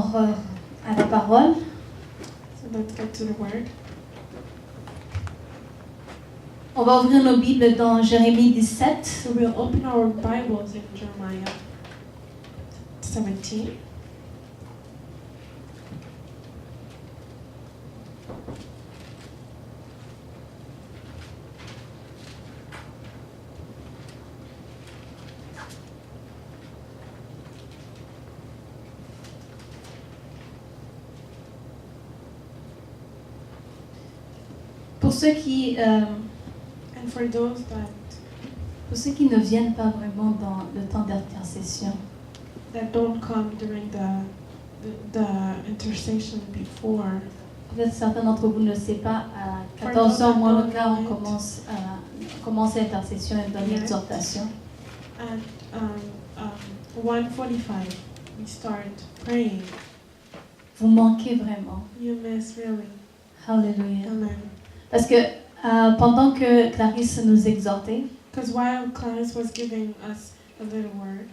à la parole. So let's get to the word. On va ouvrir nos Bibles dans Jérémie 17. So we'll open our Bibles in Jeremiah 17. Pour ceux qui And for those ne viennent pas vraiment dans le temps d'intercession, that don't come during the intercession before, peut-être certains d'entre vous ne le savent pas, à 14h moins le quart, on commence l'intercession et donne l'exhortation. at 1:45 we start praying. Vous manquez vraiment. You miss really. Alléluia. Amen. Parce que pendant que Clarisse nous exhortait, Because while Clarisse was giving us a little word,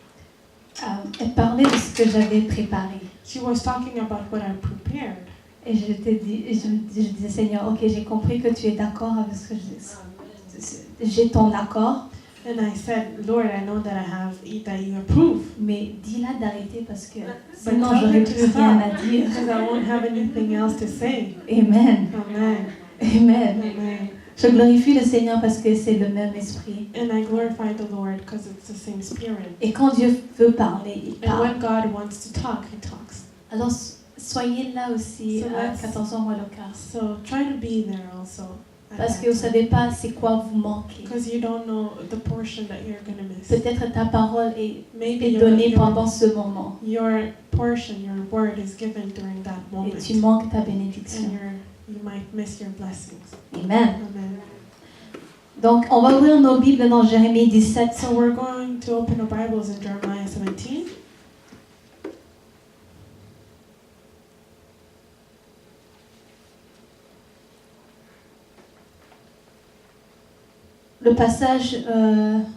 elle parlait de ce que j'avais préparé. she was talking about what I prepared. Et je disais, Seigneur, ok, j'ai compris que tu es d'accord avec ce que j'ai ton accord, And I said, Lord, I know that that you approve. mais dis-la d'arrêter parce que But sinon tell j'aurais her plus to rien stop, à dire. because I won't have anything else to say. Amen. Amen. Amen. Amen. Je glorifie le Seigneur parce que c'est le même esprit. And I glorify the Lord because it's the same spirit. Et quand Dieu veut parler, il And parle. when God wants to talk, He talks. Alors soyez là aussi So à let's- 14h moins le quart. So try to be there also. at Parce that que vous ne time. savez pas c'est quoi vous manquez. Because you don't know the portion that you're going to miss. Peut-être ta parole est Maybe donnée pendant ce moment. your portion, your word is given during that Et moment. tu manques ta bénédiction. And you might miss your blessings. Amen. Amen. Donc, on va ouvrir nos Bibles dans Jérémie 17. So we're going to open our Bibles in Jeremiah 17. Le passage,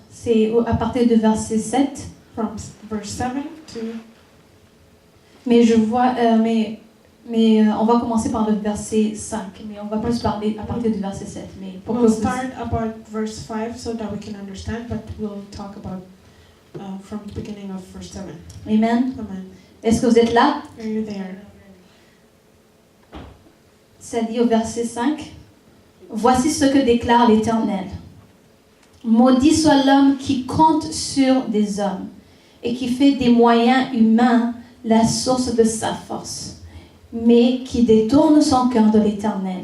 c'est à partir du verset 7. From verse 7 to... Mais je vois, on va commencer par le verset 5. Mais on va plus parler à partir du verset 7. Mais pour que We'll vous... start about verse 5 so that we can understand, but we'll talk about from the beginning of verse 7. Amen. Amen. Est-ce que vous êtes là? Are you there? Ça dit au verset 5. Voici ce que déclare l'Éternel. Maudit soit l'homme qui compte sur des hommes et qui fait des moyens humains la source de sa force, mais qui détourne son cœur de l'Éternel.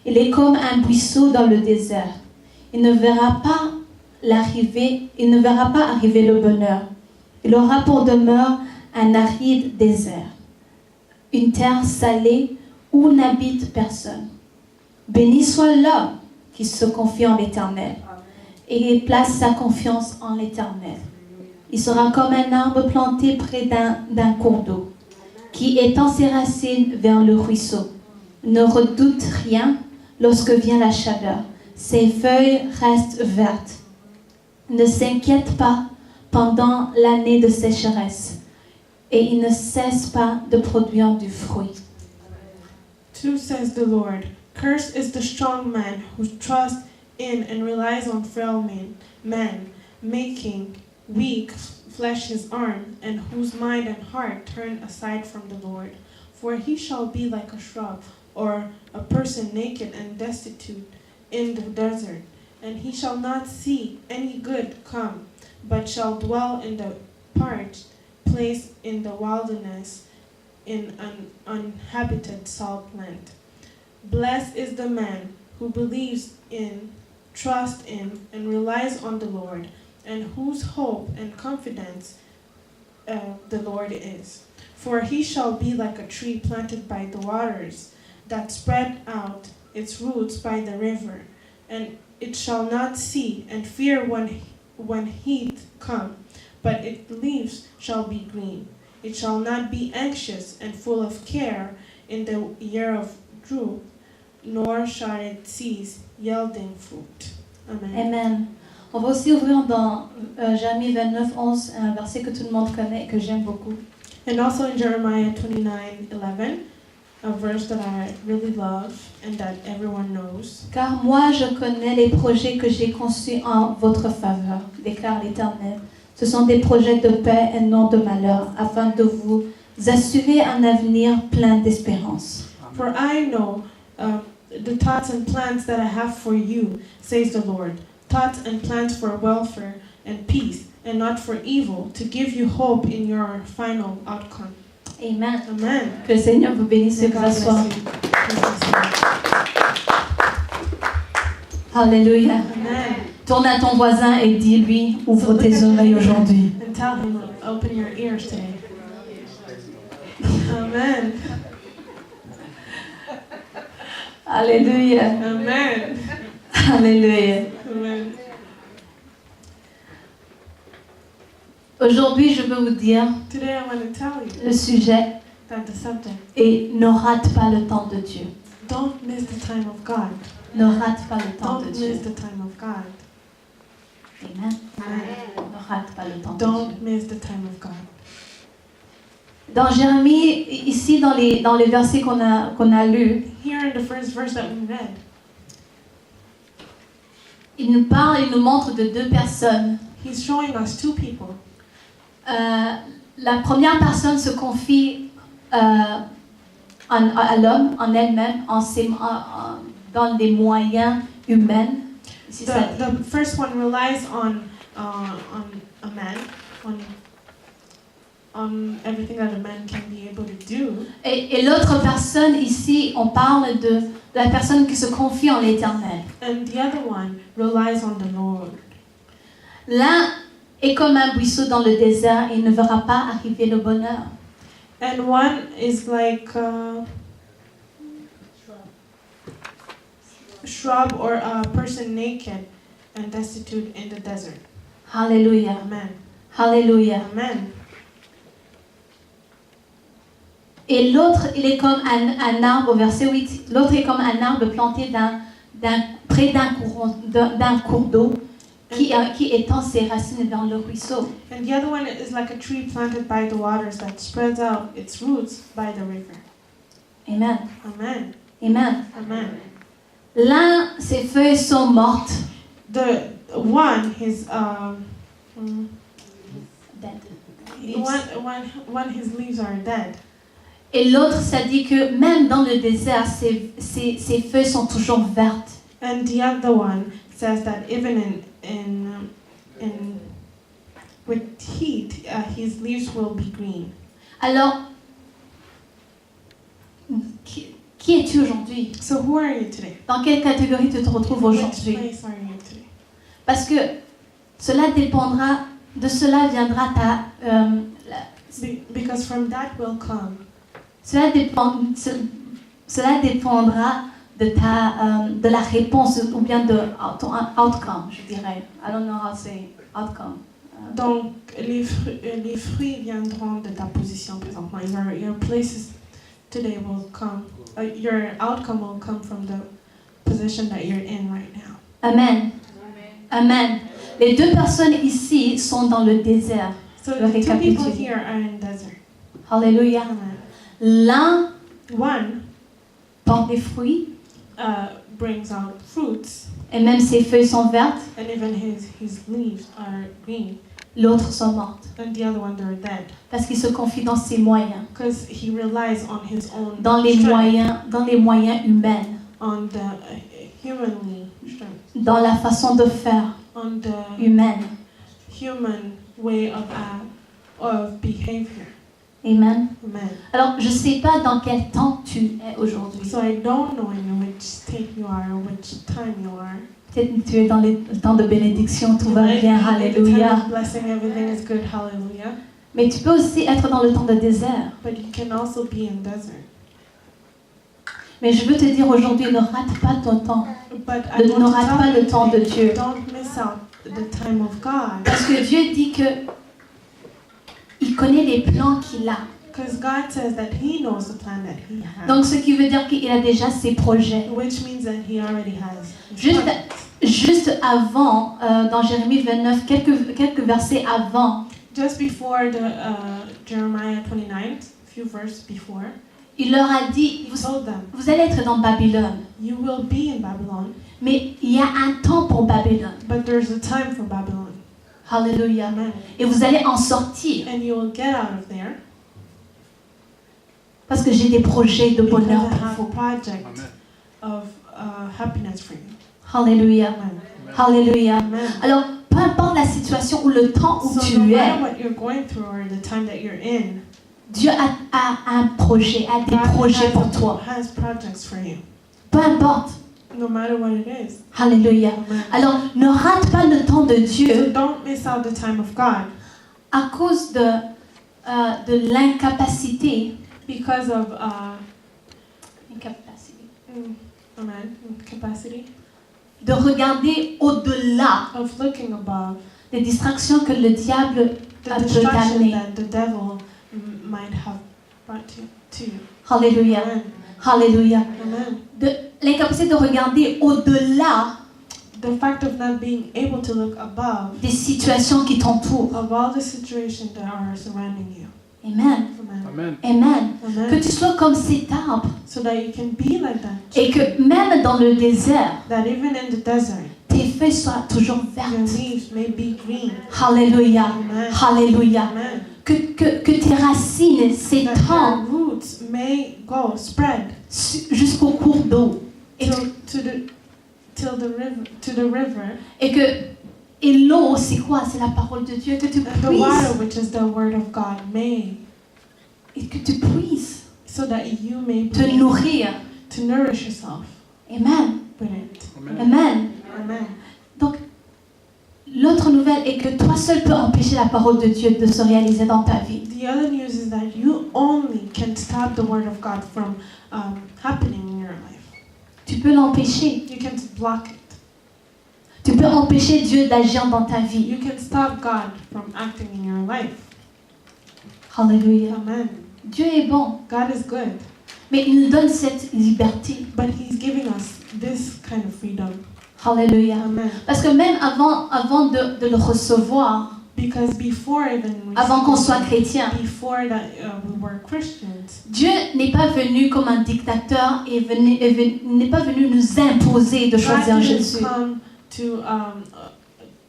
Il est comme un buisson dans le désert. Il ne verra pas arriver le bonheur. Il aura pour demeure un aride désert, une terre salée où n'habite personne. Béni soit l'homme qui se confie en l'Éternel et place sa confiance en l'Éternel. Il sera comme un arbre planté près d'un cours d'eau, qui étend ses racines vers le ruisseau. Ne redoute rien lorsque vient la chaleur. Ses feuilles restent vertes. Ne s'inquiète pas pendant l'année de sécheresse, et il ne cesse pas de produire du fruit. 2 says the Lord, cursed is the strong man who trusts in and relies on frail man, making weak flesh his arm, and whose mind and heart turn aside from the Lord. For he shall be like a shrub, or a person naked and destitute in the desert, and he shall not see any good come, but shall dwell in the parched place in the wilderness, in an uninhabited salt land. Blessed is the man who believes in, trusts in, and relies on the Lord, and whose hope and confidence the Lord is. For he shall be like a tree planted by the waters, that spread out its roots by the river, and it shall not see and fear when heat come, but its leaves shall be green. It shall not be anxious and full of care in the year of drought, nor shall it cease yielding fruit. Amen. Amen. On va aussi ouvrir dans Jérémie 29, 11, un verset que tout le monde connaît et que j'aime beaucoup. And also in Jeremiah 29:11, a verse that I really love and that everyone knows. Car moi je connais les projets que j'ai conçus en votre faveur, déclare l'Éternel. Ce sont des projets de paix et non de malheur, afin de vous assurer un avenir plein d'espérance. For I know the thoughts and plans that I have for you, says the Lord, thoughts and plans for welfare and peace, and not for evil, to give you hope in your final outcome. Amen. Amen. Que le Seigneur vous bénisse et May vous God assoie. bless you. Please be seated. Alléluia. Amen. Tourne à ton voisin et dis-lui, ouvre tes oreilles aujourd'hui. And tell him, open your ears today. Amen. Alléluia. Amen. Alléluia. Amen. Aujourd'hui, je veux vous dire, Today I want to tell you le sujet that the subject, est ne rate pas le temps de Dieu. don't miss the time of God. Ne rate pas le temps de Don't Dieu. miss the time of God. Amen. Amen. Ne rate pas le temps de Dieu. Don't miss the time of God. Dans Jérémie, ici dans les versets qu'on a lus, Here in the first verse that we read, il nous parle, il nous montre de deux personnes. he's showing us two people. La première personne se confie à l'homme, en elle-même, dans les moyens humains. Ici, ça dit. The first one relies on a man, on everything that a man can be able to do. Et l'autre personne, ici, on parle de la personne qui se confie en l'Éternel. And the other one relies on the Lord. L'un est comme un buisson dans le désert et il ne verra pas arriver le bonheur. And one is like a shrub or a person naked and destitute in the desert. Alléluia. Amen. Alléluia. Amen. Et l'autre, il est comme un arbre, au verset 8, l'autre est comme un arbre planté près d'un cours d'eau qui étend ses racines dans le ruisseau. And the other one is like a tree planted by the waters that spreads out its roots by the river. Amen. Amen. Amen. Amen. L'un, ses feuilles sont mortes. The one, his Dead. one his leaves are dead. Et l'autre, ça dit que même dans le désert, ses feuilles sont toujours vertes. And the other one says that even in with heat, his leaves will be green. Alors, qui es-tu aujourd'hui? So who are you today? Dans quelle catégorie tu te retrouves Which aujourd'hui? place are you today? Parce que de cela viendra Because from that will come. cela dépendra de la réponse ou bien de ton outcome, je dirais. I don't know how to say outcome. Donc les fruits viendront de ta position présentement. Your places today will come. Your outcome will come from the position that you're in right now. Amen. Amen. Les deux personnes ici sont dans le désert. So Je the two récapitule. people here are in desert. Alléluia. Amen. L'un One porte des fruits brings out fruits, et même ses feuilles sont vertes. and even his leaves are green, L'autre sont mortes and the other one they're dead, parce qu'il se confie dans ses moyens, because he relies on his own dans les strength, moyens humains, on the humanly strength, dans la façon de faire on the humaine. human way of behavior. Amen. Amen. Alors, je ne sais pas dans quel temps tu es aujourd'hui. So I don't know in which state you are, or which time you are. Peut-être que tu es dans le temps de bénédiction, tout va Might bien, be the time alléluia. of blessing, everything is good, hallelujah. Mais tu peux aussi être dans le temps de désert. But you can also be in desert. Mais je veux te dire aujourd'hui, ne rate pas ton temps. But I Ne want to rate pas tell le you temps de today, Dieu. don't miss out the time of God. Parce que Dieu dit que il connaît les plans qu'il a. Because God says that He knows the plan that He has. Donc, ce qui veut dire qu'il a déjà ses projets. Which means that He already has. his Juste, plans. juste avant, dans Jérémie 29, quelques versets avant, Just before the Jeremiah 29, a few verses before, il leur a dit, he told them, vous allez être dans Babylone, you will be in Babylon, mais il y a un temps pour Babylone. but there's a time for Babylon. Hallelujah. Amen. Et vous allez en sortir, And you will get out of there parce que j'ai des projets de because bonheur I pour have a vous. project Amen. of happiness for you. Hallelujah. Amen. Hallelujah. Amen. Alors, peu importe la situation ou le temps où So no tu matter es, what you're going through or the time that you're in, Dieu a un projet, a des God projets pour toi. has projects for you. Peu importe. No matter what it is. Alléluia. Amen. Alors, ne rate pas le temps de So Dieu don't miss out the time of God à cause de l'incapacité. because of Incapacité. capacity De regarder au-delà of looking above des distractions que le diable the peut distraction t'amener. that the devil might have brought to you. Alléluia. Amen. Alléluia. Amen. De l'incapacité de regarder au-delà The fact of not being able to look above des situations qui t'entourent. of all the situations that are surrounding you. Amen. Amen. Amen. Amen. Que Amen. tu sois comme cet arbre So that you can be like that. et que même dans le désert, That even in the desert, tes feuilles soient toujours your vertes. leaves may be green. Alléluia. Amen. Alléluia. Amen. Que tes racines That your s'étendent roots may go spread jusqu'au cours d'eau. Et, to the river. et l'eau, c'est quoi? C'est la parole de Dieu. Que tu And the water, puisses. which is the word of God, may, Et que tu puisses so that you may be te able nourrir. to nourish yourself Amen. with it. Amen. Amen. Amen. Donc, l'autre nouvelle est que toi seul peux empêcher la parole de Dieu de se réaliser dans ta vie. The other news is that you only can stop the word of God from happening in your life. Tu peux l'empêcher. You can block it. Tu peux empêcher Dieu d'agir dans ta vie. You can stop God from acting in your life. Alléluia. Amen. Dieu est bon, God is good, mais il nous donne cette liberté. but He's giving us this kind of freedom. Alléluia. Amen. Parce que même avant de le recevoir, Because before even avant qu'on soit chrétien, before that we were Christians, Dieu n'est pas venu comme un dictateur et n'est pas venu nous imposer de choisir God Jésus. didn't come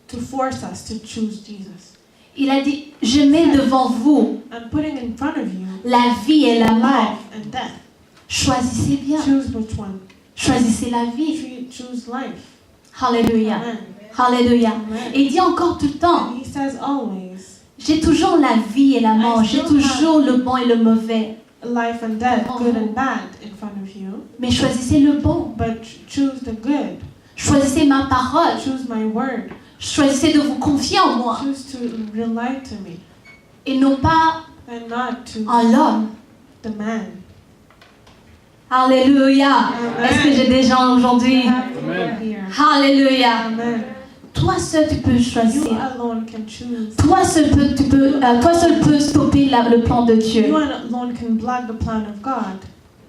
to force us to choose Jesus. Il a dit, je mets devant vous I'm putting in front of you la vie et la mort. life and death. Choisissez bien. Choose which one. Choisissez la vie. Choose life. Alléluia. Amen. Alléluia. Amen. Et il dit encore tout le temps, He says always, j'ai toujours la vie et la mort, j'ai toujours le bon et le mauvais. life and death, good and bad in front of you. Mais choisissez le bon. But choose the good. Choisissez ma parole. Choose my word. Choisissez de vous confier en moi Choose to rely to me et non pas and not to en l'homme. the man. Alléluia. Amen. Est-ce que j'ai des gens aujourd'hui? Amen. Here. Alléluia. Amen. Toi seul tu peux You choisir. alone can choose. Toi seul peux stopper le plan de You Dieu. alone can block the plan of God.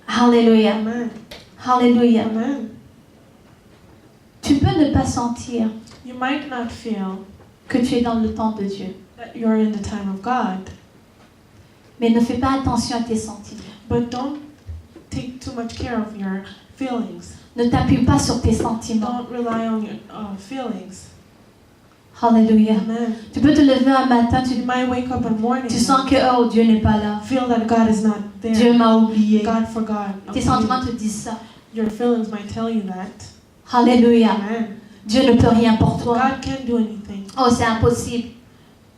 Alléluia. Amen. Alléluia. Amen. Tu peux ne pas sentir You might not feel que tu es dans le temps de Dieu, that you're in the time of God, mais ne fais pas attention à tes sentiments. but don't take too much care of your feelings. Ne t'appuie pas sur tes sentiments. Don't rely on your feelings. Alléluia. Amen. Tu peux te lever un matin, You might wake up in the morning tu sens que oh, Dieu n'est pas là. and feel that God is not there. Dieu m'a oublié. God forgot. Tes sentiments te disent ça. Your feelings might tell you that. Alléluia. Amen. Dieu ne peut rien pour toi. God can't do anything. Oh, c'est impossible.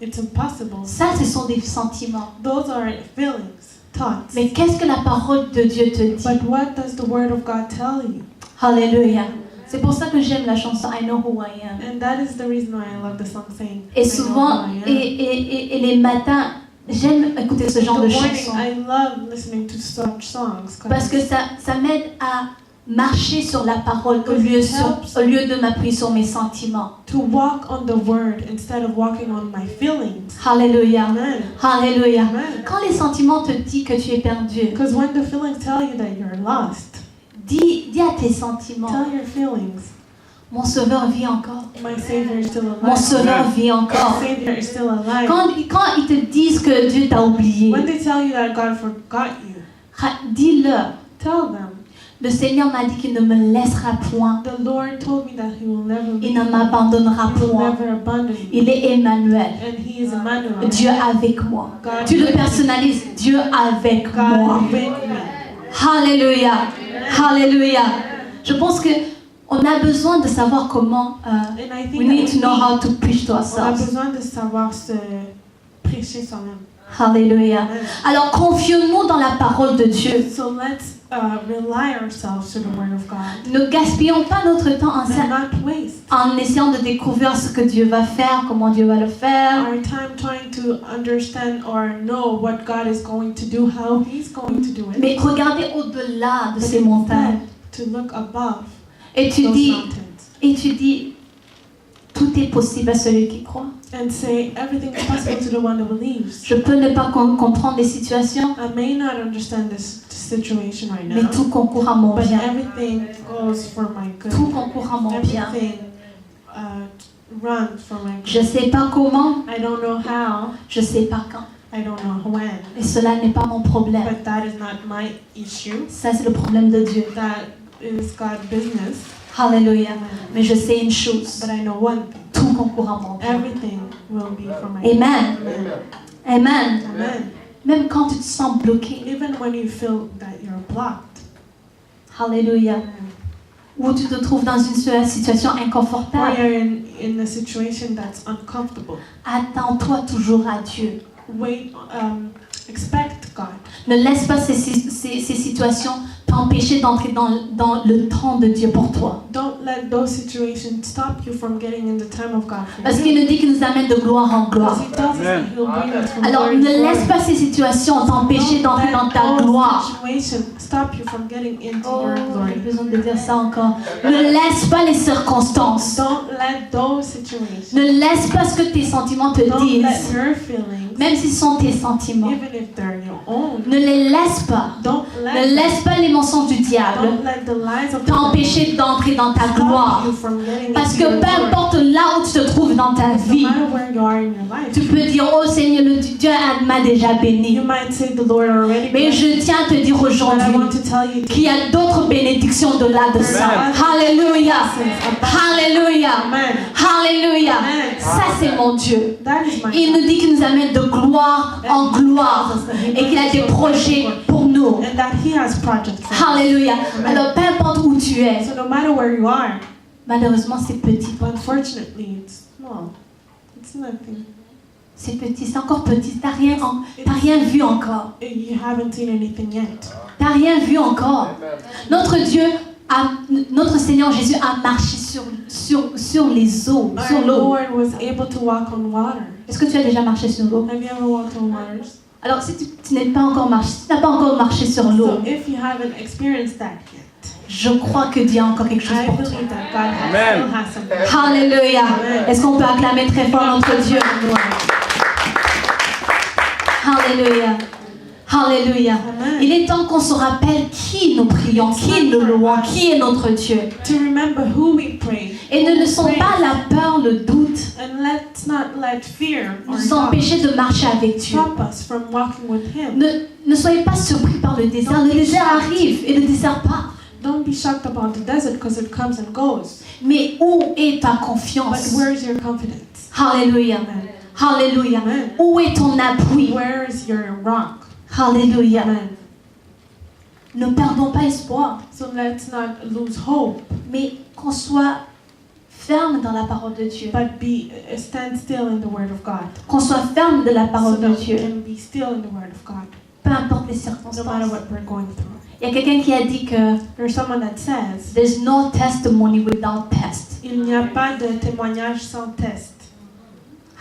It's impossible. Ça, ce sont des sentiments. Those are feelings, thoughts. Mais qu'est-ce que la parole de Dieu te dit? But what does the word of God tell you? Alléluia. C'est pour ça que j'aime la chanson I Know Who I Am. And that is the reason why I love the song saying, Et I know souvent, who I am. et les matins, j'aime écouter ce genre In de the morning, chansons. I love listening to such songs. Parce que ça m'aide à marcher sur la parole au lieu de m'appuyer sur mes sentiments. To walk on the word instead of walking on my feelings. Alléluia. Amen. Alléluia. Amen. Quand les sentiments te disent que tu es perdu, Because when the feelings tell you that you're lost, dis à tes sentiments, tell your feelings, Mon sauveur vit encore. My Savior is still Mon alive. sauveur vit My encore. Savior is still alive. Quand ils te disent que Dieu t'a oublié, When they tell you that God forgot you, dis-leur, tell them, le Seigneur m'a dit qu'il ne me laissera point. the Lord told me that He will never Il leave ne me. m'abandonnera He will point. never abandon me. Il est Emmanuel. And He is Emmanuel. Dieu avec moi. God Tu le with me. personnalises. Dieu avec moi. God with me. Alléluia. Alléluia. Je pense que on a besoin de savoir comment. And I think We need to that know how to preach to on a ourselves. besoin de savoir se prêcher soi-même. Alléluia. Amen. Alors confions-nous dans la parole de Dieu. So let's rely ourselves to the Word of God. Ne gaspillons pas notre temps And not waste en essayant de découvrir ce que Dieu va faire, comment Dieu va le faire. our time trying to understand or know what God is going to do, how He's going to do it. Mais regardez au-delà de But ces montagnes. instead, to look above Et tu those dis, mountains tout est possible à celui qui croit. and say everything is possible to the one who believes. Je peux ne pas comprendre les situations, I may not understand this situation right mais now, tout concourt à mon but bien. everything goes for my good. Tout concourt à mon bien. Everything runs for my Je good. ne sais pas comment, I don't know how, je ne sais pas quand. I don't know when, Et cela n'est pas mon problème. but that is not my issue. Ça, c'est le problème de Dieu. That is God's business. Alléluia. Mais je sais une chose. But I know one thing. Tout concourt à mon bien. Everything will be for my good. Amen. Amen. Amen. Amen. Même quand tu te sens bloqué. Even when you feel that you're blocked. Alléluia. Ou tu te trouves dans une situation Or inconfortable. you're in a situation that's uncomfortable. Attends-toi toujours à Dieu. Wait, expect God. Ne laisse pas ces situations t'empêcher d'entrer dans le temps de Dieu pour toi. Don't let those situations stop you from getting in the time of God for Parce you. qu'il nous dit qu'il nous amène de gloire en gloire. Because He tells us that He'll bring us from Alors glory ne to glory. laisse pas ces situations t'empêcher Don't d'entrer let dans ta those gloire. situations stop you from getting into Oh, your j'ai glory. besoin de dire ça encore. Ne laisse pas les circonstances. Don't let those situations. Ne laisse pas ce que tes sentiments te Don't let disent. your feelings, Même si ce sont tes sentiments. even if they're your own, Ne les laisse pas. don't Ne let laisse pas les mensonges du diable don't let the lies of the t'empêcher d'entrer dans ta stop gloire. you from getting Parce into que your peu glory. importe là où tu te trouves dans ta No vie, matter where you are in your life, tu peux dire, oh Seigneur, le Dieu m'a déjà béni. you might say the Lord already Mais blessed je tiens à te dire me, but I aujourd'hui want to tell you qu'il y a d'autres bénédictions au-delà de ça. Alléluia. Alléluia. Amen. Alléluia. Amen. Ça, c'est mon Dieu. That is my Il nous dit qu'il nous amène de gloire en gloire et qu'il a des projets pour nous. and that He has projects for us. Alléluia. Alors, peu importe où tu es, So no matter where you are, malheureusement, c'est petit. unfortunately, it's small. It's nothing. C'est petit, c'est encore petit. T'as rien vu encore. You haven't seen anything yet. T'as rien vu encore. Notre Dieu, notre Seigneur Jésus a marché sur les eaux, sur Our l'eau. Lord was able to walk on water. Est-ce que tu as déjà marché sur l'eau? Have you ever walked on waters? Alors, si tu n'es pas encore marché, si tu n'as pas encore marché sur l'eau, So if you haven't experienced that yet, je crois que Dieu a encore quelque chose I pour toi. believe that God Amen. still has something. Alléluia. Amen. Est-ce qu'on peut acclamer très fort notre Dieu? Alléluia. Alléluia. Amen. Il est temps qu'on se rappelle qui nous prions, qui nous louons, qui est notre Dieu. To remember who we pray. Et ne laissons pas la peur, le doute And let's not let fear or nous doubt empêcher de marcher avec Dieu. stop us from walking with Him. Ne soyez pas surpris par le désert. Le désert arrive et le désert part. Don't be shocked about the desert because it comes and goes. Mais où est ta But confiance? where is your confidence? Alléluia. Amen. Alléluia. Amen. Où est ton appui? Where is your rock? Alléluia. Amen. Ne perdons pas espoir, So let's not lose hope, mais qu'on soit ferme dans la parole de Dieu. but stand still in the Word of God. Qu'on soit ferme de la So parole de that we Dieu. can be still in the Word of God, Peu importe les no circonstances. matter what we're going through. Il y a quelqu'un qui a dit que There's someone that says, there's no testimony without test. il n'y a pas de témoignage sans test.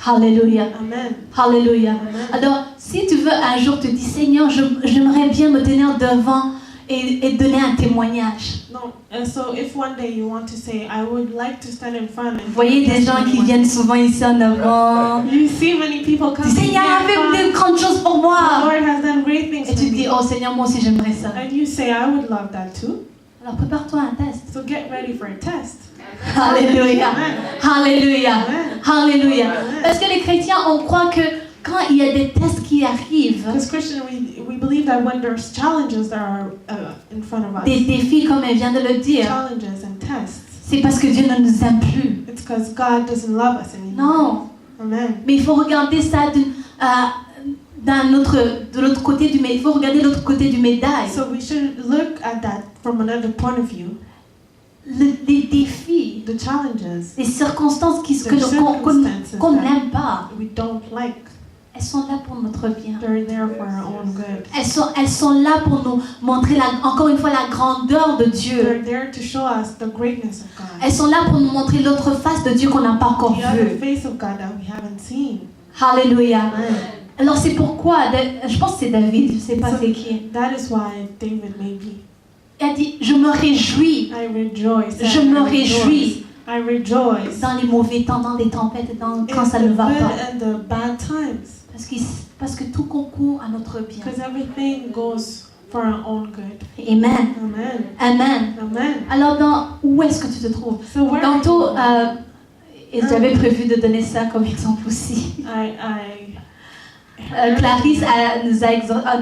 Alléluia. Amen. Alléluia. Amen. Alors, si tu veux un jour te dire, Seigneur, j'aimerais bien me tenir devant et donner un témoignage. No, so if one day you want to say, I would like to stand in front and Vous voyez des gens qui viennent souvent ici en avant. You see many people Dis, coming Seigneur a fait de grandes choses pour The moi. Lord has done great things Et for tu te dis, me. oh Seigneur, moi aussi j'aimerais ça. And you say, I would love that too. Alors prépare-toi à un test. So get ready for a test. Alléluia. Amen. Alléluia. Amen. Alléluia. Amen. Parce que les chrétiens, on croit que quand il y a des tests qui arrivent, As Christians, we believe that when there's challenges that are in front of us, des défis comme elle vient de le dire, challenges and tests, c'est parce que Dieu ne nous aime plus. it's because God doesn't love us anymore. Non. Amen. Mais il faut regarder ça de l'autre côté du médaille. Il faut regarder l'autre côté du médaille. So we should look at that from another point of view. Les défis, The challenges les circonstances qu'on n'aime pas, we don't like, elles sont là pour notre bien. they're there for our own good. Elles sont là pour nous montrer encore une fois la grandeur de Dieu. They're there to show us the greatness of God. Elles sont là pour nous montrer l'autre face de Dieu qu'on n'a pas encore The other vue. face of God that we haven't seen. Alléluia. Amen. Alors c'est pourquoi, je pense que c'est David, je ne sais pas c'est qui. That is why David maybe. Il a dit, je me réjouis, I rejoice. je me réjouis I rejoice. dans les mauvais temps, dans les tempêtes, quand ça In ne the va good pas. and the bad times. Parce que tout concourt à notre bien. Because everything goes for our own good. Amen. Amen. Amen. Amen. Alors, où est-ce que tu te trouves? So where Tantôt, et j'avais prévu de donner ça comme exemple aussi. Clarisse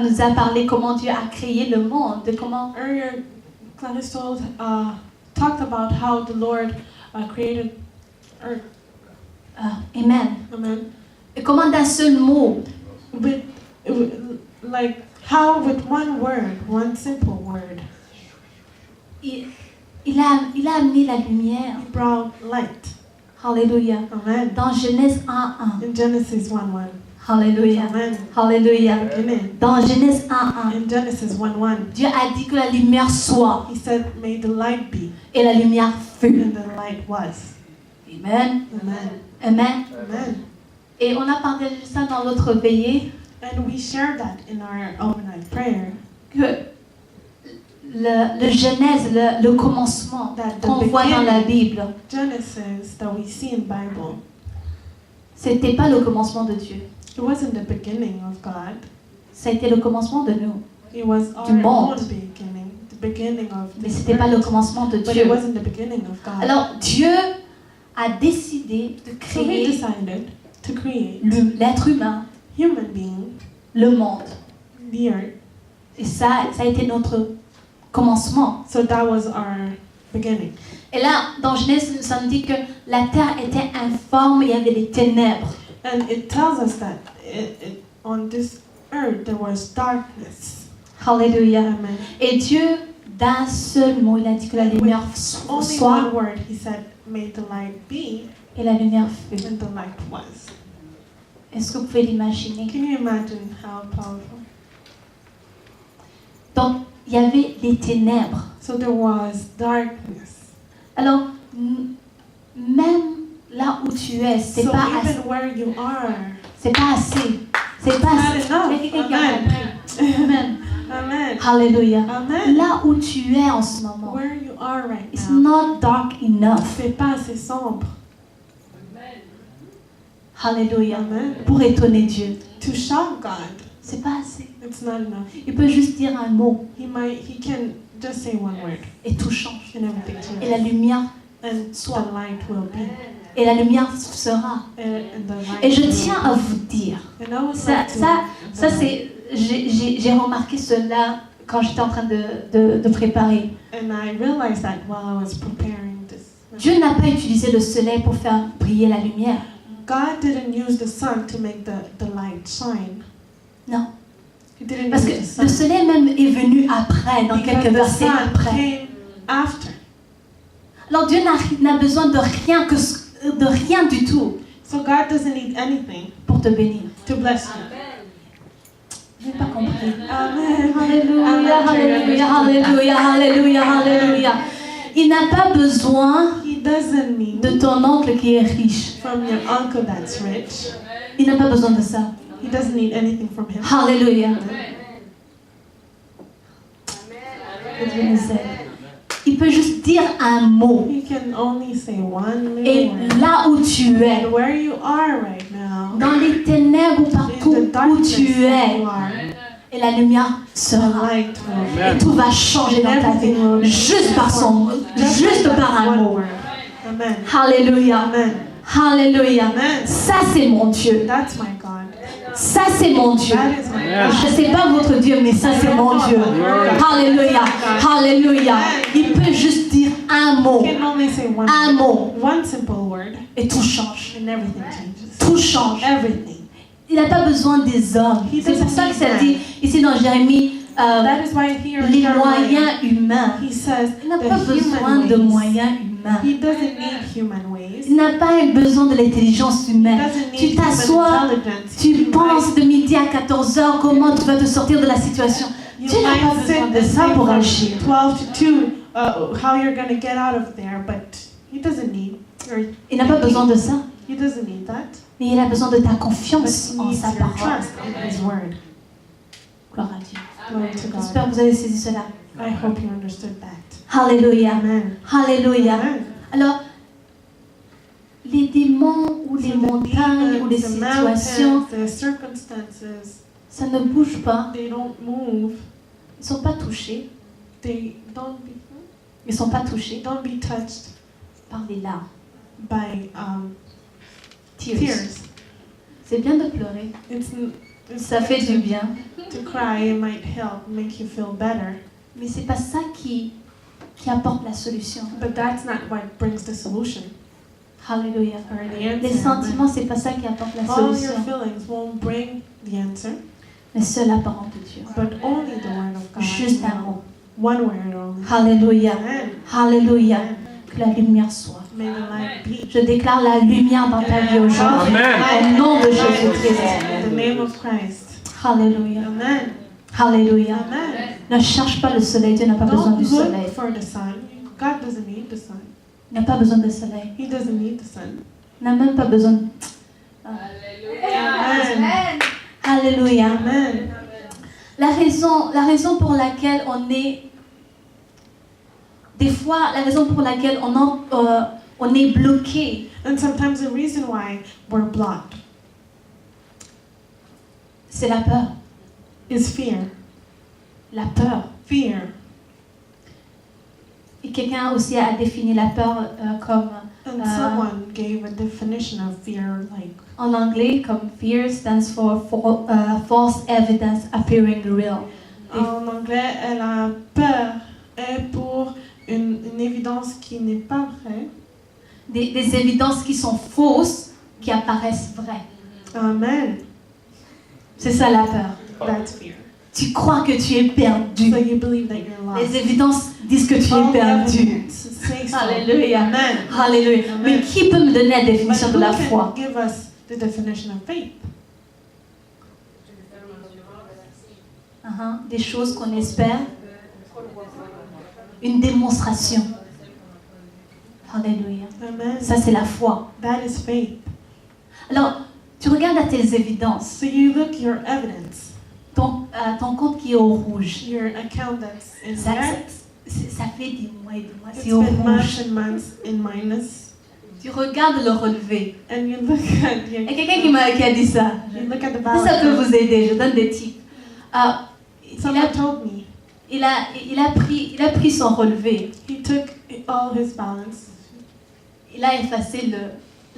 nous a parlé comment Dieu a créé le monde, de comment. Earlier, Clarisse talked about how the Lord created earth. Amen. Amen. Et comment d'un seul mot, Like how with one word, one simple word, il a amené la lumière. He brought light. Alléluia. Amen. Dans Genèse 1:1. In Genesis 1:1. Alléluia. Amen. Alléluia. Beginning. Dans Genèse 1:1. In Genesis 1:1. Dieu a dit que la lumière soit. He said, "May the light be," Et la lumière fut. and the light was. Amen. Amen. Amen. Amen. Et on a partagé ça dans l'autre veillée. And we shared that in our overnight prayer. Que le Genèse, le commencement That the qu'on voit dans la Bible, Genesis that we see in Bible, c'était pas le commencement de Dieu. it wasn't the beginning of God. Ça a été le commencement de nous. It was our monde. own beginning, the beginning of Mais this c'était pas le earth. commencement de But Dieu. it wasn't the beginning of God. Alors Dieu a décidé de So He créer decided to create l'être humain, human being, le monde. the earth. Et ça a été notre commencement. So that was our beginning. Et là, dans Genèse, ça nous dit que la terre était informe, il y avait des ténèbres. And it tells us that on this earth there was darkness. Alléluia. Amen. Et Dieu, d'un seul mot, il a dit que la lumière Only soit, one word, He said, "May the light be," et la lumière fut. and the light was. Est-ce que vous pouvez l'imaginer? Can you imagine how powerful? Donc, il y avait les ténèbres. So there was darkness. Alors, même là où tu es, c'est So pas even assez. where you are, C'est pas assez. C'est pas not assez. enough. Il y a quelqu'un qui a Amen. compris. Amen. Amen. Alléluia. Amen. Là où tu es en ce moment, Where you are right it's now, not dark enough. c'est pas assez sombre. Alléluia. Amen. Pour étonner Dieu. To shock God, C'est pas assez. it's not enough. Il peut juste dire un mot He can just say one word et tout change. and everything Et la changes. lumière, And the light will be. et la lumière sera. And the light Et je will tiens be. à vous dire, And I would ça, like to- ça c'est, j'ai remarqué cela quand j'étais en train de préparer. And I realized that while I was preparing this. Dieu n'a pas utilisé le soleil pour faire briller la lumière. God didn't use the sun to make the light shine. Non. He didn't Parce que use the le sun. soleil même est venu après, dans Because quelques the versets sun après. came after. Alors Dieu n'a besoin de rien du tout So God doesn't need anything pour te bénir. to bless you. Je n'ai pas compris. Amen. Alléluia, alléluia, alléluia, alléluia, alléluia. Il n'a pas besoin He doesn't need de ton oncle qui est riche. from your uncle that's rich. Il n'a pas besoin de ça. He doesn't need anything from him. Alléluia. Que Dieu nous aide. Il peut juste dire un mot. He can only say one Et little word. là où tu es, And where you are right now, dans les ténèbres ou in partout the où darkness tu that es, you are, Et la lumière sera. light will Et tout va changer dans ta vie. Juste par un mot. word. Amen. Alléluia. Amen. Alléluia. Amen. Ça, c'est mon Dieu. That's my God. Ça, c'est mon Dieu. That is my God. Je ne sais pas votre Dieu, mais ça, c'est mon Dieu. Alléluia. Alléluia. Il peut juste dire un mot. You can only say Un mot. one simple word, Et tout change. and everything changes. Tout change. Everything. Il n'a pas besoin des hommes. C'est pour ça que ça dit ici dans Jérémie, That is why here in les Jeremiah, moyens humains. he says Il n'a the pas besoin human de ways. moyens humains. He doesn't need human ways. Il n'a pas besoin de l'intelligence He humaine. doesn't Tu need t'assois, human intelligence. tu You penses de midi à 14h comment tu vas te sortir de la situation. might, Tu n'as pas sit besoin de and ça think pour from agir. 12 to 2 how you're going to get out of there, but he doesn't need, or Il n'a pas besoin de ça. he doesn't need that. Mais il a besoin de ta But confiance he en needs sa your parole. trust in his word. Gloire à Dieu. Glory to God. J'espère que vous avez saisi cela. I hope you understood that. Alléluia. Amen. Alléluia. Amen. Alors, les démons ou les So the montagnes demons, ou les the situations, mountains, the circumstances, ça ne bouge pas. they don't move. Ils ne sont pas touchés. They don't Ils ne sont pas touchés be touched par les larmes. by Tears. tears. C'est bien de pleurer. It's Ça fait du bien. to cry. It might help make you feel better, Mais c'est pas ça qui apporte la solution. but that's not what brings the solution Alléluia. or the answer. Les sentiments, c'est pas ça qui apporte la All your solution. feelings won't bring the answer, Mais seule la parole de Dieu. but only the word of God. Juste un mot. One word only. Alléluia. Amen. Alléluia. Amen. Que la lumière soit. May the light be. Je déclare la lumière dans ta vie aujourd'hui. Au nom de Jésus-Christ. In the name of Christ. Alléluia. Amen. Alléluia. Amen. Ne cherche pas le soleil. Dieu n'a pas besoin Don't du soleil. look for the sun. God doesn't need the sun. Il n'a pas besoin de soleil. He doesn't need the sun. Il n'a même pas besoin de... Amen. Alléluia. Amen. La raison pour laquelle on est... Des fois, la raison pour laquelle on est bloqué, And sometimes the reason why we're blocked c'est la peur. is fear. La peur. Fear. Et quelqu'un aussi a défini la peur comme... And someone gave a definition of fear like En anglais, comme fear stands for false evidence appearing real. en anglais, la peur est pour une évidence qui n'est pas vraie. Des évidences qui sont fausses, qui apparaissent vraies. Amen. C'est ça la peur. That's fear. Tu crois que tu es perdu. So you believe that you're lost. Les évidences disent que tu All es the perdu. evidence say so. Alléluia. Amen. Alléluia. Amen. Mais qui peut me donner la But définition de who la can foi? give us the definition of faith? Des choses qu'on espère. Une démonstration. Alléluia. Amen. Ça, c'est la foi. That is faith. Alors, tu regardes à tes évidences. So you look your evidence, Ton compte qui est au rouge. your account that's in Ça, red. ça fait des mois et des mois. It's C'est au been rouge. months and months in minus. Tu regardes le relevé. And you look at Il y a quelqu'un qui a dit ça. you look at the Si ça peut balance. vous aider, je donne des tips. Someone told me Il a pris son relevé. he took all his balance Il a effacé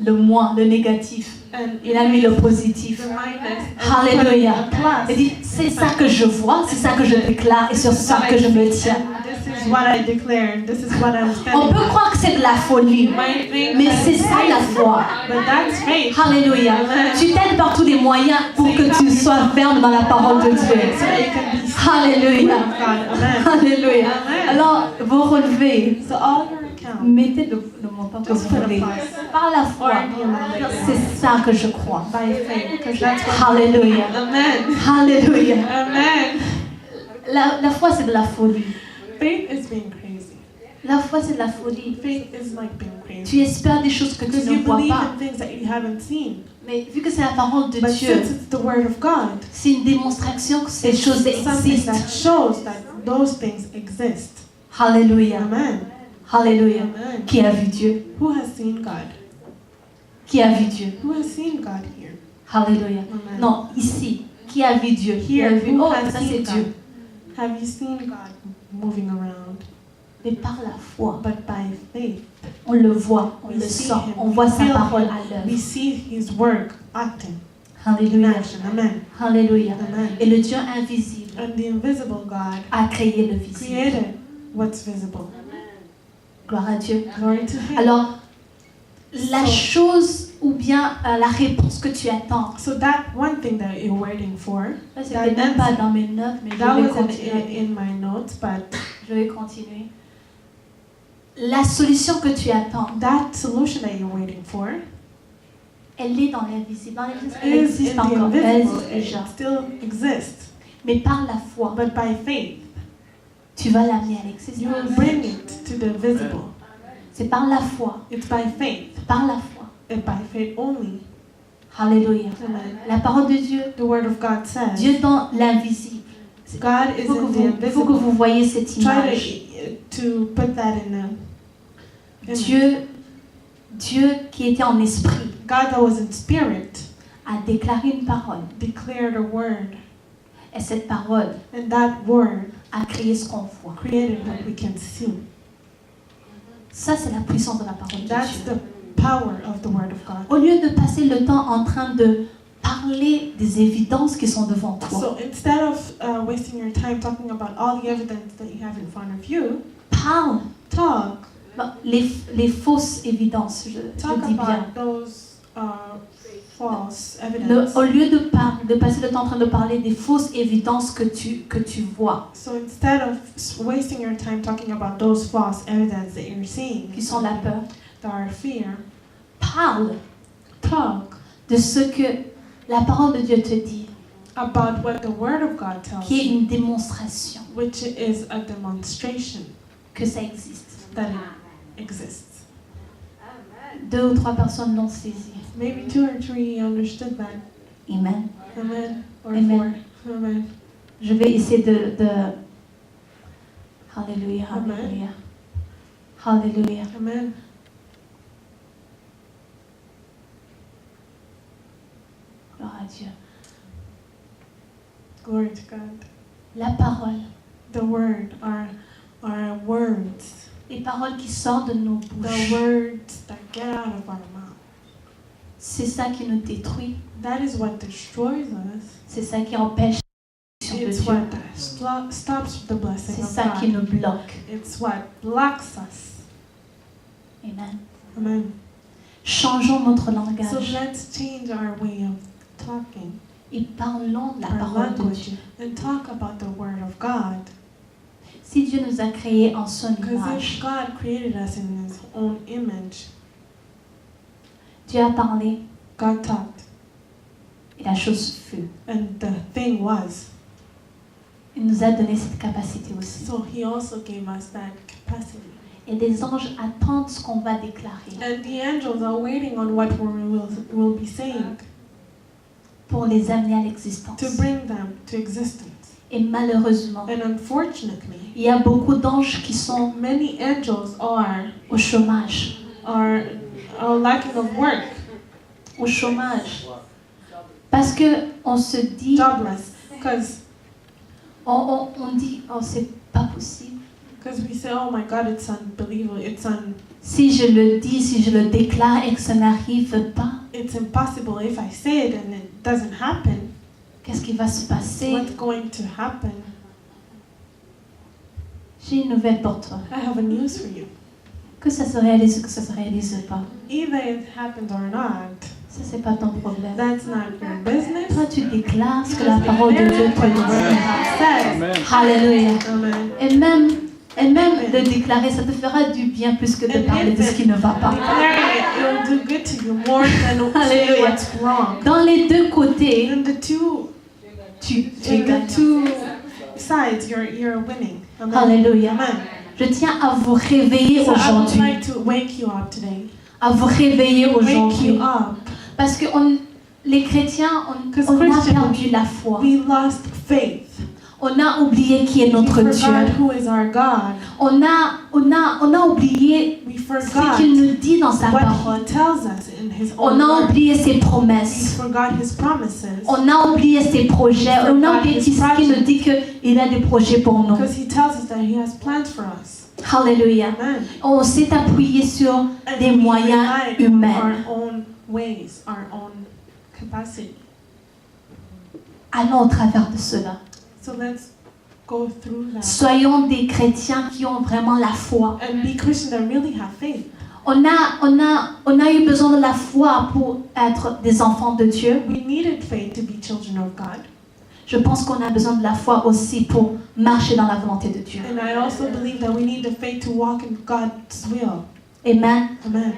le moins, le négatif. and Il a mis le positif. the minus and Alléluia. put a Il plus. dit, c'est ça que je vois, c'est ça que je déclare et sur ça que je me tiens. And this is what I declared. This is what I'm On standing. peut croire que c'est de la folie, You might think mais that c'est it's ça la faith, foi. but that's faith. Alléluia. Tu t'aides par tous les moyens pour que tu sois ferme dans la parole de Dieu. So you can be Alléluia. God. Amen. Alléluia. Amen. Alors, vous relevez, So all your account, mettez le montant que just vous put a voulez. plus Par la foi, or the amount that you want. c'est ça que je crois. By faith, because that's what. Alléluia. Amen. Alléluia. Amen. La foi, c'est de la folie. Faith is being crazy. La foi, c'est de la folie. Faith is like being crazy. Tu espères des choses que tu Because ne you vois believe pas. in things that you haven't seen. Mais vu que c'est la parole de But Dieu, since it's the word of God, c'est une démonstration que ces choses something existent. that shows that those things exist. Alléluia. Amen. Alléluia. Amen. Qui a vu Dieu? Who has seen God? Qui a vu Dieu? Who has seen God here? Alléluia. Amen. Non, ici. qui a vu Dieu? Qui a Here, vu, who oh, has ça c'est seen Dieu. God? Have you seen God moving around? Mais par la foi, But by faith, on le voit, on we le see sent, him, on voit sa feel parole him, à we l'œuvre. see His work acting in Alléluia. action. Amen. Alléluia. Amen. Et le Dieu invisible And the invisible God a créé le visible. created what's visible. Gloire à Dieu. Glory to Him. Alors, la So- chose ou bien la réponse que tu attends, So that one thing that you're waiting for, là, c'était même pas dans mes notes, mais that je vais wasn't continuer. in my notes, but Je vais continuer. La solution que tu attends, that solution that you're waiting for elle est dans l'invisible. Dans l'invisible, elle is in existe the encore. Elle invisible. existe It déjà. still exists. Mais par la foi, But by faith, tu vas l'amener à you l'existence. will bring it to the visible. C'est par la foi. It's by faith, Par la foi. and by faith only. Alléluia. Amen. La parole de Dieu, The Word of God says, Dieu dans l'invisible. God Il is faut, in the il faut que invisible. vous voyez cette Try image. to put that in a Dieu qui était en esprit God that was in spirit a déclaré une parole. declared a word, Et cette parole and that word a créé ce qu'on voit. created what we can see. Ça, c'est la puissance de la parole de That's Dieu. the power of the Word of God. Au lieu de passer le temps en train de parler des évidences qui sont devant toi, So instead of wasting your time talking about all the evidence that you have in front of you, parle talk les fausses évidences, je talk dis bien. about those false evidence. Au lieu de passer le temps en train de parler des fausses évidences que tu vois, So instead of wasting your time talking about those false evidence that you're seeing, qui sont la peur, that are fear, parle talk de ce que la parole de Dieu te dit, about what the Word of God tells qui est you, une démonstration which is a demonstration que ça existe. that it exists. 2 ou 3 personnes l'ont saisi. Maybe 2 or 3 understood that. Amen. Amen. Or Amen. 4. Amen. Je vais essayer de... Alléluia, Amen. alléluia. Alléluia. Amen. Gloire à Dieu. Glory to God. La parole, The Word are words. les paroles qui sortent de nos The bouches, words that get out of our mouth. c'est ça qui nous détruit. That is what destroys us. C'est ça qui empêche la de It's Dieu. what stops the blessing C'est of ça qui God. nous bloque. It's what blocks us. Amen. Amen. Changeons notre So langage let's change our way of talking, et parlons de la our parole de language, Dieu. and talk about the Word of God. Si Dieu nous a créés en son Because image, if God created us in His own image, Dieu a parlé God talked, et la chose fut. and the thing was. Il nous a donné cette capacité aussi. So He also gave us that capacity. Et les anges attendent ce qu'on va déclarer And the angels are waiting on what we'll be saying pour les amener à l'existence. to bring them to existence. Et malheureusement, And unfortunately, il y a beaucoup d'anges qui sont many angels au chômage. are lacking of work, Au chômage. Parce que on se dit, jobless, because on dit, oh c'est pas possible. we say, oh my God, it's unbelievable, Si je le dis, si je le déclare et que ça n'arrive pas, it's impossible. If I say it and it doesn't happen, qu'est-ce qui va se passer? what's going to happen? J'ai une nouvelle pour toi. I have a news for you. Que ça se réalise ou que ça se réalise pas, Either it happens or not, ça c'est pas ton problème. that's not your business. Toi tu déclares ce que la parole de Dieu te dit. Says. Alléluia. Amen. Et même de déclarer, ça te fera du bien plus que de parler de ce qui ne va pas. Declaring it will do good to you more than saying Alléluia. what's wrong. Dans les deux côtés, In the two tu es in the gagnant. two sides, you're winning. Amen. Alléluia. Amen. Je tiens à vous réveiller So I would aujourd'hui. like to wake you up today. À vous réveiller Wake aujourd'hui. you up. Parce que les chrétiens, on Because a Christians, perdu la foi. We lost faith. On a oublié qui est We notre Dieu. forgot who is our God. On a oublié We ce forgot qu'il nous dit dans sa what parole. He tells us in His On own a word. oublié ses We promesses. forgot His promises. On a oublié ses projets. On a oublié qu'il nous dit qu'il a des projets pour nous. Because He tells us that He has plans for us. Alléluia. Amen. On s'est appuyé sur And des we moyens rely on humains. our own ways, our own capacity. Allons au travers de cela. So let's go through that. Soyons des chrétiens qui ont vraiment la foi. And be Christians that really have faith. On a eu besoin de la foi pour être des enfants de Dieu. We needed faith to be children of God. Je pense qu'on a besoin de la foi aussi pour marcher dans la volonté de Dieu. And I also believe that we need the faith to walk in God's will. Amen. Amen.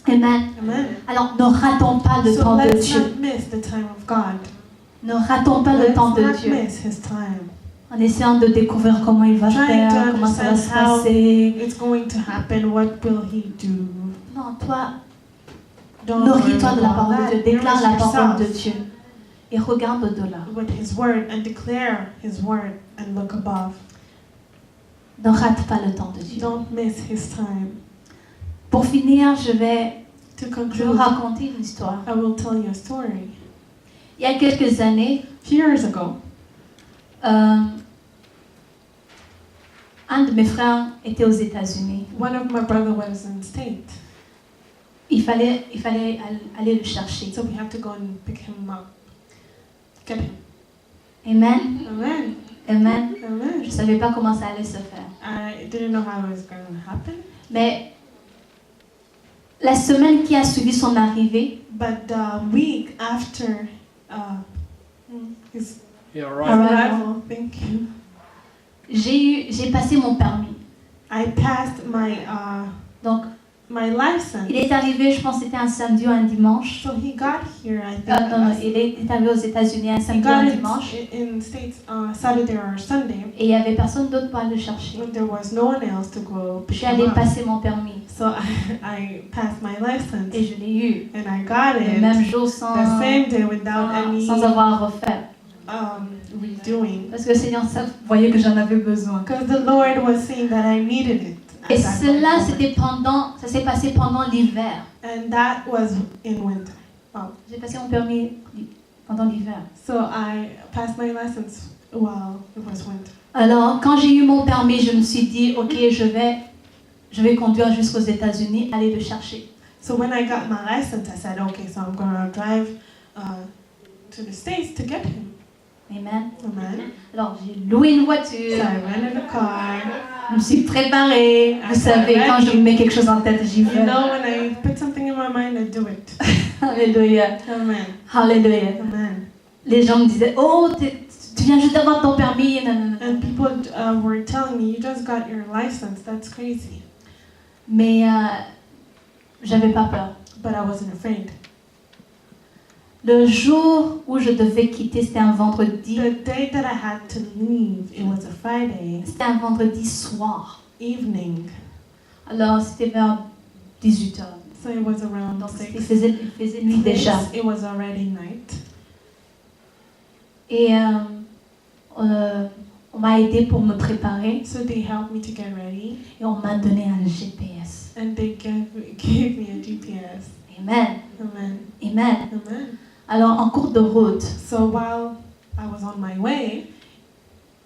Amen. Amen. Alors, ne ratons pas le So temps de let's Dieu. not miss the time of God. Ne ratons pas le Let's temps de not Dieu. miss His time. En essayant de découvrir comment il va Trying to faire, comment ça va se understand how passer. it's going to happen. What will He do? Non, toi, Don't worry nourris-toi de la about parole de that. Dieu. Déclare la Nourish parole de yourself Dieu. Et regarde au-delà. with His word and declare His word and look above. Ne rate pas le temps de Dieu. Don't miss His time. Pour finir, je vais To vous conclude, raconter une histoire. I will tell you a story. Il y a quelques années, A few years ago, un de mes frères était aux États-Unis. one of my brother was in state, Il fallait aller le chercher. so we had to go and pick him up, get him. Amen. Amen. Amen. Amen. Je ne savais pas comment ça allait se faire. I didn't know how it was going to happen, Mais la semaine qui a suivi son arrivée, but the week after his Yeah, right. arrival, thank you, j'ai passé mon permis. I passed Donc, my license. il est arrivé, je pense que c'était un samedi ou un dimanche. So he got here, I think. Non, il est arrivé aux États-Unis un He samedi ou got un it dimanche. in States Saturday or Sunday, Et il n'y avait personne d'autre pour aller le chercher. when there was no one else to go Je pick suis him allée up. passer mon permis. So I passed my license, Et je l'ai eu. and I got Le it même jour sans the same day without any sans avoir à refaire. redoing. Parce que le Seigneur voyait que j'en avais besoin. Because the Lord was seeing that I needed it. at Et that cela, moment. ça s'est passé pendant l'hiver. And that was in winter. J'ai passé mon permis pendant l'hiver. So I passed my license while it was winter. Alors, quand j'ai eu mon permis, je me suis dit, ok, je vais conduire jusqu'aux États-Unis, aller le chercher. So when I got my license, I said, okay, so I'm going to drive to the States to get him. Amen. Amen. Alors, j'ai loué une So voiture, I rented a car. je me suis préparée. Vous savez, quand je me mets quelque chose en tête, j'y You vais. know, when I put something in my mind, I do it. Alléluia. Amen. Alléluia. Amen. Les gens me disaient, oh, tu viens juste d'avoir ton permis. Non, non, non. And people were telling me, you just got your license. That's crazy. Mais j'avais pas peur. But I wasn't afraid. Le jour où je devais quitter, c'était un vendredi. The day that I had to leave, it was a Friday C'était un vendredi soir. evening. Alors, c'était vers 18h. So it was around Donc, 6. il faisait nuit déjà. It was already night. Et on m'a aidé pour me préparer. So they helped me to get ready. Et on m'a donné un GPS. And they gave me a GPS. Amen. Amen. Amen. Amen. Alors, en cours de route, So while I was on my way,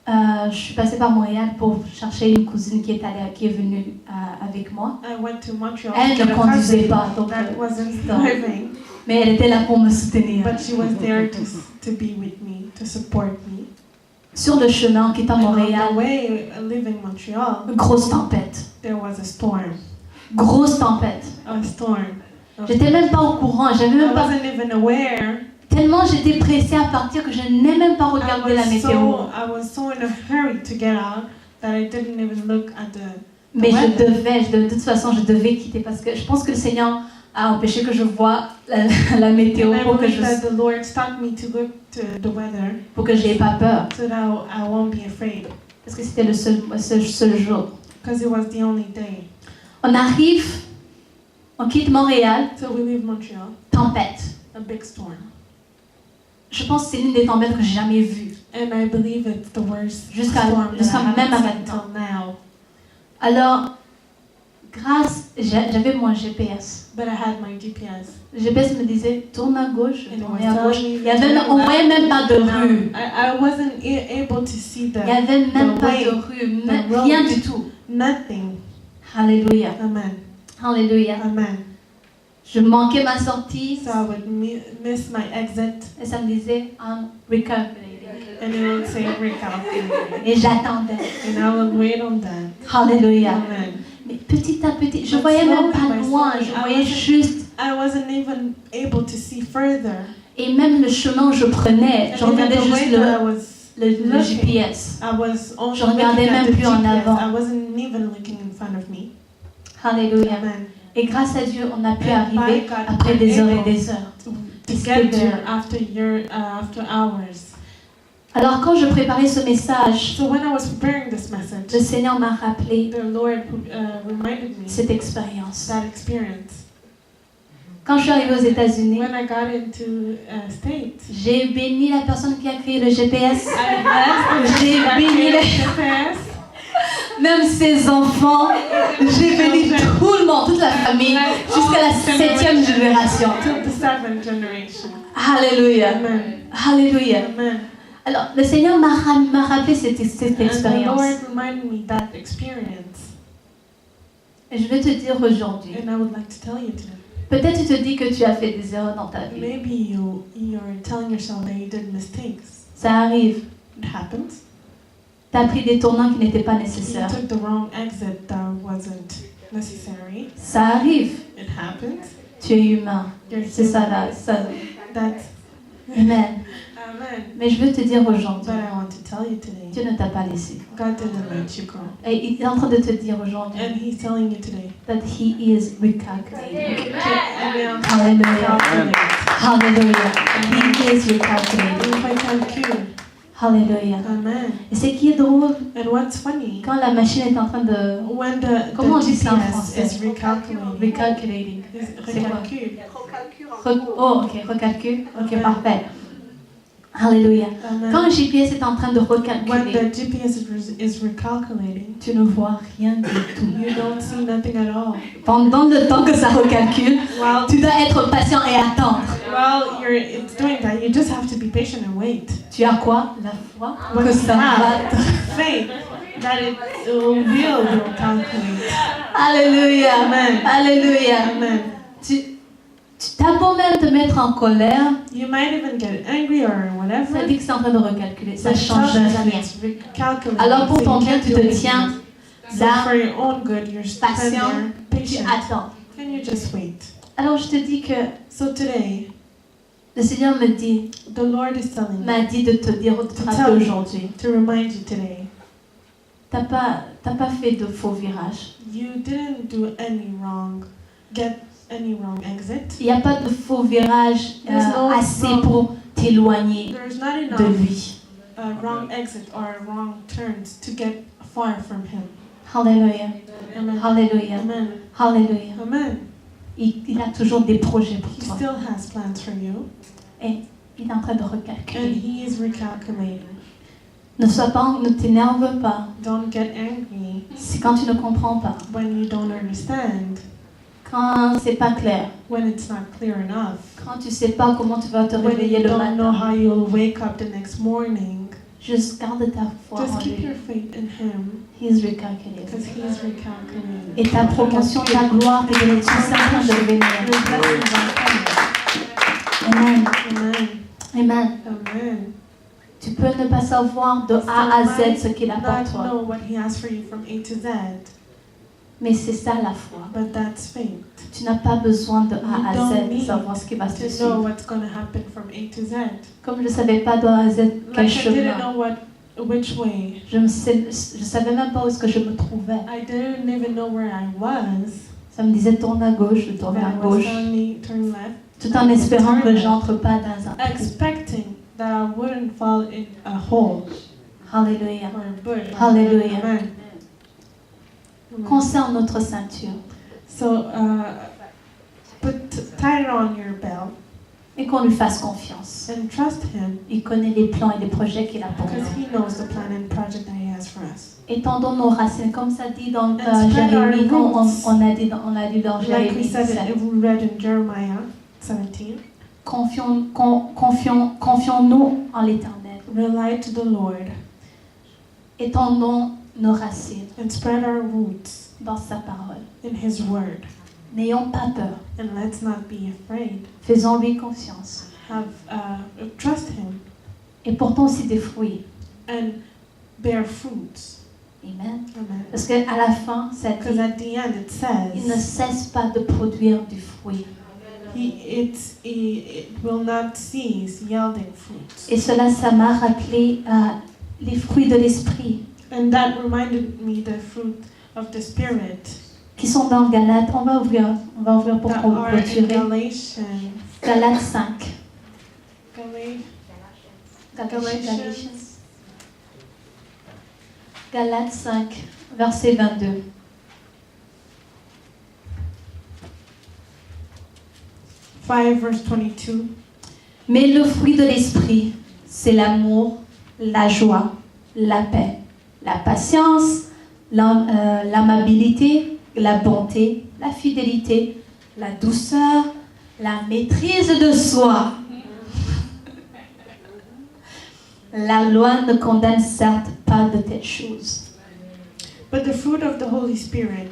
je suis passée par Montréal pour chercher une cousine qui est venue avec moi. I went to Montreal. Elle to get ne a conduisait cousin pas, donc, that wasn't non. driving, Mais elle était là pour me soutenir. but she was there to be with me, to support me. Sur le chemin, en quittant And on Montréal, the way, leaving Montreal, une grosse tempête. there was a storm. Grosse tempête. A storm. J'étais même pas au courant, j'avais I même pas... wasn't even aware. Tellement j'étais pressée à partir que je n'ai même pas regardé la météo. I was so in a hurry to get out that I didn't even look at the Mais weather. de toute façon, je devais quitter parce que je pense que le Seigneur a empêché que je voie la météo And I pour que believe that the Lord stopped me to look to the weather j'ai pas peur. so that I won't be afraid. Parce que c'était le seul jour. Because it was the only day. On arrive, on quitte Montréal, So we leave Montreal, tempête. a big storm. Je pense que c'est l'une des tempêtes que j'ai jamais vues. And I believe it's the worst Jusqu'à storm that I même à haven't seen maintenant. till now. Alors, j'avais mon GPS. But I had my GPS. Le GPS me disait tourne à gauche, And it tournez was à gauche. telling me Il y avait, to turn on left, voyait même pas de turn rue. down. I wasn't able to see Il n'y avait même the pas way, de rue, the road. rien du tout. nothing. Alléluia. Amen. Alléluia. Amen. Je manquais ma sortie So I would miss my exit, et ça me disait I'm recalculating. and it would say recalculating. Et j'attendais. And I would wait on that. Alléluia. Amen. Mais petit à petit, je But voyais même slowly pas by loin, slowly, je I voyais wasn't- juste. I wasn't even able to see further. Et même le chemin où je prenais, And je even regardais the juste way that I le, was le looking, GPS. I was only Je regardais looking at même the plus en GPS. avant. I wasn't even looking in front of me. Alléluia. Amen. Et grâce à Dieu, on a pu And arriver by God, après we're des heures able et des heures. To It's get good there to- after hours. Alors quand je préparais ce message, So when I was preparing this message, le Seigneur m'a rappelé the Lord reminded me cette expérience. that experience. Quand je suis arrivée aux États-Unis, When I got into States, j'ai béni la personne qui a créé le GPS, I blessed J'ai the béni les- GPS, même ses enfants, j'ai béni tout le monde, toute la famille, jusqu'à la 7e génération. to the 7th generation. Alléluia. Amen. Alléluia. Amen. Alors, le Seigneur m'a rappelé cette And the expérience. Lord reminded me that experience. Et je vais te dire aujourd'hui, And I would like to tell you today. peut-être tu te dis que tu as fait des erreurs dans ta vie. Maybe you're telling yourself that you did mistakes. Ça arrive. It happens. Tu as pris des tournants qui n'étaient pas You nécessaires. took the wrong exit that wasn't necessary. Ça arrive. It happens. Tu es humain. You're C'est ça human. là. Ça. That's Amen. Amen. Mais je veux te dire aujourd'hui, But I want to tell you today, Dieu ne t'a pas laissé. God didn't let you go. Et il est en train de te dire aujourd'hui And He's telling you today. that He is recalculating. Hallelujah. Hallelujah. Hallelujah. He is recalculating. If I calculate. Hallelujah. Amen. Et ce qui est drôle, And what's funny, quand la machine est en train de when the Comment on dit ça en GPS français? is recalculating. recalculating. C'est quoi? Recalcule. Oh, ok, recalcule. Ok, parfait. Alléluia. Amen. Quand le GPS est en train de When recalculer, the GPS is recalculating, tu ne vois rien du tout. you don't see nothing at all. Pendant le temps que ça recalcule, Well, tu dois être patient et attendre. it's doing that. You just have to be patient and wait. Tu as quoi? La foi What que you ça have, va. faith that it will calculate. Alléluia. Amen. Alléluia. Amen. Tu t'as beau même te mettre en colère, You might even get angry or ça whatever. dit que c'est en train de recalculer. Ça but ne change tell us that rien. it's recalculating. Alors pour So ton you bien, can't tu do te anything. tiens So là, for your own good, you're patient, standing there, tu patient, attends. and you just wait. Alors je te dis que So today, le Seigneur me dit, the Lord is telling me m'a dit de te dire, de te To rappeler tell you. aujourd'hui. to remind you today, T'as pas fait de faux virages. you didn't do get any wrong exit. Il n'y a pas de faux virages There's no assez wrong- pour t'éloigner There's not de enough lui. wrong exit or wrong turns to get far from Him. Alléluia. Amen. Alléluia. Amen. Alléluia. Amen. Il a toujours des projets pour He toi. still has plans for you, Il est en train de and recalculer. He is recalculating. Ne t'énerve pas. Don't get angry C'est quand tu ne comprends pas. when you don't understand, Quand c'est pas clair. when it's not clear enough, Quand tu sais pas comment tu vas te when réveiller you le don't know matin. how you'll wake up the next morning. Juste garde ta foi Just en keep lui. your faith in Him, He is recalculating. because He is recalculating. Et ta promotion, ta gloire, tes bénédictions, c'est en train de Your venir. blessings are Amen. coming. Amen. Amen. Amen. Tu peux ne pas savoir de A à Z ce qu'il a pour Not toi. know what He has for you from A to Z, Mais c'est ça la foi. but that's faith. Tu n'as pas besoin de A à You don't Z de need savoir ce qui va te To know suivre. what's going to happen from A to Z. Comme je ne savais pas de A à Z quel Like I didn't chemin. know which way. Je savais même pas où est-ce que je me trouvais. I didn't even know where I was. Ça me disait tourne à gauche, je tournais à That was gauche. telling me turn left, Tout en espérant que j'entre pas dans un trou. expecting that I wouldn't fall in a hole Alléluia. or a bush. Hallelujah. Amen. Concerne notre ceinture. So, tie it on your belt. et qu'on lui fasse confiance. and trust Him Il connaît les plans et les projets qu'il a pour because nous. He knows the plan and project that He has for us. Étendons nos racines, comme ça dit dans And spread Jérémie, our comme roots. on a dit dans Like Jérémie we said 17. it, we read in Jeremiah 17. Confions-nous en l'Éternel. Rely to the Lord Étendons nos racines and spread our roots dans sa parole. in His Word. N'ayons pas peur. And let's not be afraid. Faisons-lui confiance. Trust Him Et portons aussi des fruits. and bear fruits. Amen. Amen. Parce qu'à la fin, ça Because dit, at the end it il ne says, cesse pas de produire du fruit. it will not cease yielding fruits. Et cela, ça m'a rappelé les fruits de l'esprit And that reminded me the fruit of the Spirit qui sont dans Galates. On va ouvrir pour that are in clôturer. Galatians. Galates 5. Galatians. Galates 5, verset 22. Verse 22. Mais le fruit de l'esprit, c'est l'amour, la joie, la paix, la patience, l'amabilité, la bonté, la fidélité, la douceur, la maîtrise de soi. La loi ne condamne certes pas de telles choses. But the fruit of the Holy Spirit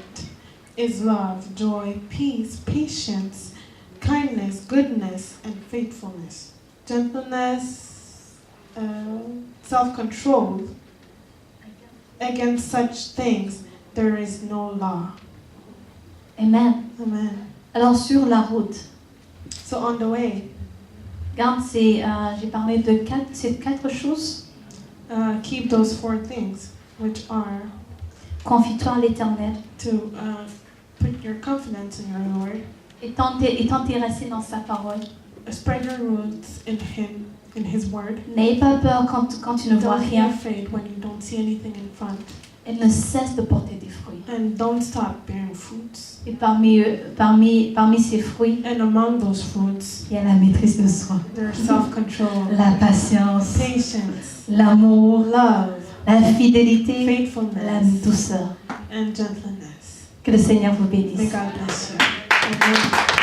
is love, joy, peace, patience, kindness, goodness, and faithfulness, gentleness, self-control. Against such things there is no law. Amen. Amen. Alors sur la route, So on the way, regarde, j'ai parlé de ces quatre choses. keep those 4 things, which are Confie-toi en l'Éternel. to put your confidence in your Lord, Étends tes racines dans sa parole. spread your roots in Him, in His Word. N'aie pas peur quand tu ne vois Don't be rien. afraid when you don't see anything in front, Elle ne cesse de porter des fruits. and don't stop bearing fruits. Et parmi ces fruits, And among those fruits, il y a la maîtrise de soi, there's self-control, la patience, patience, l'amour, love, la fidélité, la faithfulness, douceur. and gentleness. Que le Seigneur vous May bénisse. God bless you. Amen.